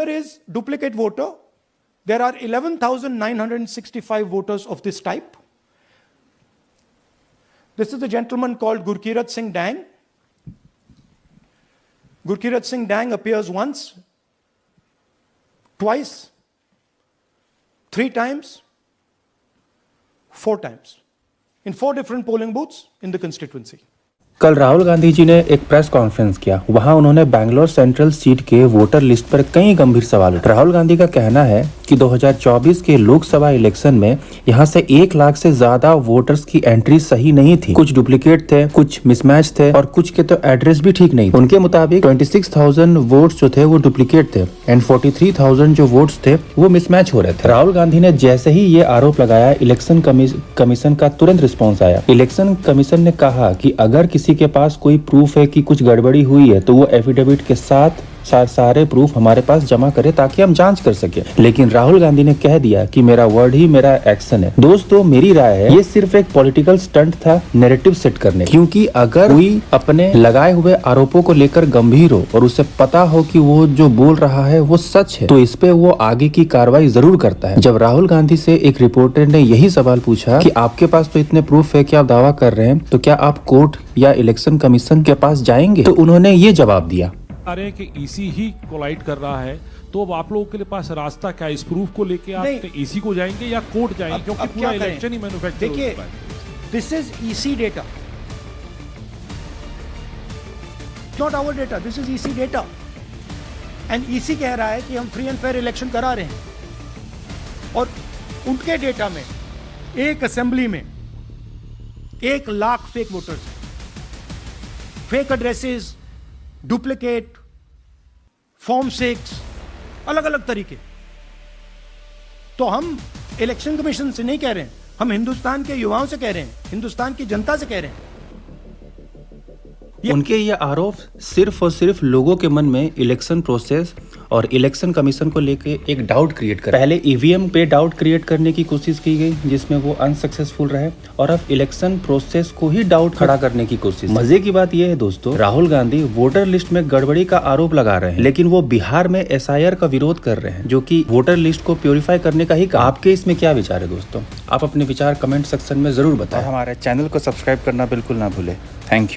here is duplicate voter. There are 11,965 voters of this type. This is a gentleman called Gurkirat Singh Dang. Gurkirat Singh Dang appears once, twice, 3 times, 4 times in 4 different polling booths in the constituency. कल राहुल गांधी जी ने एक press conference किया। वहां उन्होंने Bangalore central seat के voter list पर कई गंभीर सवाल उठाए। राहुल गांधी का कहना है कि 2024 के लोकसभा इलेक्शन में यहां से 1 लाख से ज्यादा वोटर्स की एंट्री सही नहीं थी। कुछ डुप्लीकेट थे, कुछ मिसमैच थे और कुछ के तो एड्रेस भी ठीक नहीं। उनके मुताबिक 26,000 वोट्स जो थे वो डुप्लीकेट थे एंड 43,000 जो वोट्स थे वो मिसमैच हो रहे थे। राहुल गांधी ने जैसे ही ये आरोप लगाया, इलेक्शन कमीशन का तुरंत रिस्पॉन्स आया। इलेक्शन कमीशन ने कहा कि अगर किसी के पास कोई प्रूफ है कि कुछ गड़बड़ी हुई है तो वो एफिडेविट के साथ सारे प्रूफ हमारे पास जमा करे ताकि हम जांच कर सके। लेकिन राहुल गांधी ने कह दिया कि मेरा वर्ड ही मेरा एक्शन है। दोस्तों, मेरी राय है ये सिर्फ एक पॉलिटिकल स्टंट था नैरेटिव सेट करने, क्योंकि अगर कोई अपने लगाए हुए आरोपों को लेकर गंभीर हो और उसे पता हो कि वो जो बोल रहा है वो सच है तो इस पे वो आगे की कार्रवाई जरूर करता है। जब राहुल गांधी से एक रिपोर्टर ने यही सवाल पूछा कि आपके पास तो इतने प्रूफ है कि आप दावा कर रहे हैं, तो क्या आप कोर्ट या इलेक्शन कमीशन के पास जाएंगे, तो उन्होंने ये जवाब दिया रहे कि ईसी ही कोलाइड कर रहा है, तो अब आप लोगों के पास रास्ता क्या है? इस प्रूफ को लेके आप ईसी को जाएंगे या कोर्ट जाएंगे? क्योंकि पूरा इलेक्शन ही मैन्युफैक्चर हो चुका है। This is EC data, not our data, this is EC data and EC कह रहा है कि हम फ्री एंड फेयर इलेक्शन करा रहे हैं और उनके डेटा में एक असेंबली में 1 lakh fake voters, fake addresses, duplicate form 6, अलग अलग तरीके। तो हम इलेक्शन कमीशन से नहीं कह रहे हैं, हम हिंदुस्तान के युवाओं से कह रहे हैं, हिंदुस्तान की जनता से कह रहे हैं। उनके ये आरोप सिर्फ और सिर्फ लोगों के मन में इलेक्शन प्रोसेस और इलेक्शन कमीशन को लेके एक डाउट क्रिएट कर। पहले ईवीएम पे डाउट क्रिएट करने की कोशिश की गई जिसमें वो अनसक्सेसफुल रहे और अब इलेक्शन प्रोसेस को ही डाउट खड़ा करने की कोशिश। मजे की बात यह है दोस्तों, राहुल गांधी वोटर लिस्ट में गड़बड़ी का आरोप लगा रहे हैं, लेकिन वो बिहार में एसआईआर का विरोध कर रहे हैं जो कि वोटर लिस्ट को प्योरीफाई करने का ही काम। आपके इसमें क्या विचार है दोस्तों? आप अपने विचार कमेंट सेक्शन में जरूर बताएं। हमारे चैनल को सब्सक्राइब करना बिल्कुल ना भूले। Thank you.